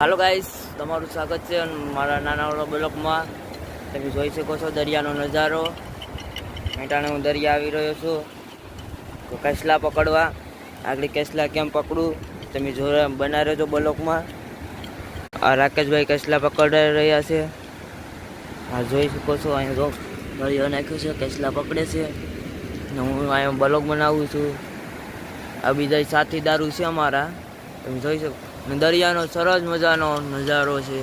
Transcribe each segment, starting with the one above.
હાલો guys, તમારું સ્વાગત છે મારા નાના બ્લોગમાં. તમે જોઈ શકો છો દરિયાનો નજારો. મેટાણે હું દરિયા આવી રહ્યો છું તો કેસલા પકડવા. આગળ કેસલા કેમ પકડું તમે જોવા બના રહેજો બ્લોગમાં. આ રાકેશભાઈ કેસલા પકડી રહ્યા છે. આ જોઈ શકો છો અહીં જો દરિયો નાખ્યો છે, કેસલા પકડે છે ને હું અહીંયા બ્લોગ બનાવું છું. આ બીજા સાથીદારો છે અમારા, તમે જોઈ શકો. દરિયાનો સરસ મજાનો નજારો છે,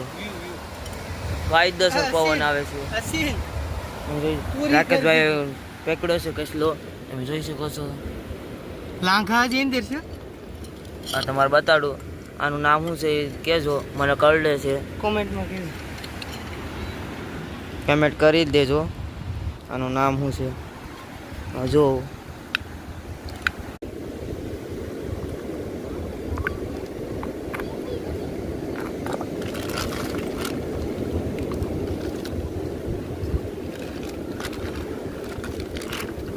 કાયદેસર પવન આવે છે. રાકેશભાઈ પકડ્યો છે કેસલો, તમે જોઈ શકો છો. લાંઘા જેંદર છે. આ તમારે બતાડું આનું નામ શું છે એ કહેજો, મને કરડે છે. કોમેન્ટમાં કહેજો, પેમેન્ટ કરી દેજો. આનું નામ શું છે જો.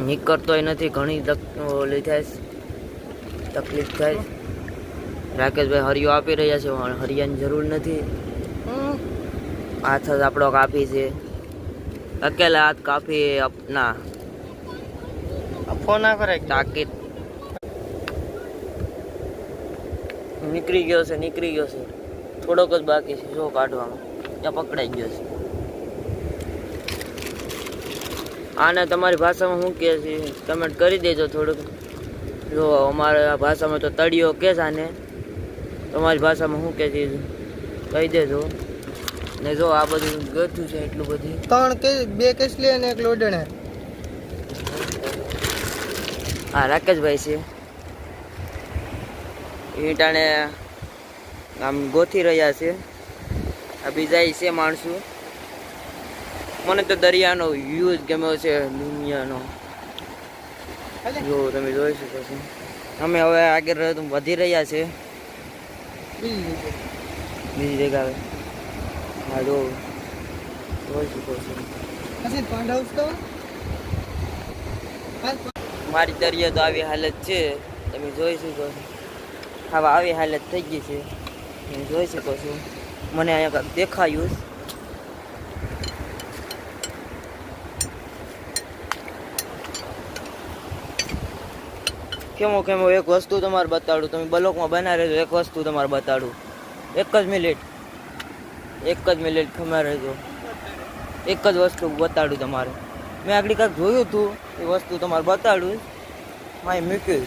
નીકળતોય નથી, ઘણી ઓલી થાય તકલીફ થાય. રાકેશભાઈ હરિયો આપી રહ્યા છે, હરિયાની જરૂર નથી. હાથ જ આપણો કાપી છે, અકેલા હાથ કાપી અપના ફોન ના કરે તાકીદ. નીકળી ગયો છે, થોડોક જ બાકી છે જો કાઢવામાં. ત્યાં પકડાઈ ગયો છે. આને તમારી ભાષામાં શું કહે છે કમેન્ટ કરી દેજો થોડુંક. જો અમારા ભાષામાં તો તળિયો કહે છે આને, તમારી ભાષામાં શું કહે છે કહી દેજો. ને જો આ બધું ગથું છે એટલું બધું. 2 કેસલી અને 1 લોડણે. હા રાકેશભાઈ છે, ઈટાણે આમ ગોથી રહ્યા છે. આ બીજા છે માણસો. મને તો દરિયાનો વ્યૂ જ ગમ્યો છે, દુનિયાનો. જો તમે જોઈ શકો છો. અમે હવે આગળ વધી રહ્યા છે બીજી જગ્યાએ. હા જો જોઈ શકો છો. મારી દરિયા તો આવી હાલત છે, તમે જોઈ શકો છો. હવે આવી હાલત થઈ ગઈ છે, તમે જોઈ શકો છો. મને અહીંયા દેખાયું. કેમો એક વસ્તુ તમારે બતાડું, તમે બ્લોકમાં બના રહેજો. એક વસ્તુ તમારે બતાડું, એક જ મિનિટ ખમા રહેજો. એક જ વસ્તુ બતાડું તમારે. મેં આગળ કાંઈક જોયું હતું, એ વસ્તુ તમારે બતાડું. માય મૂક્યું.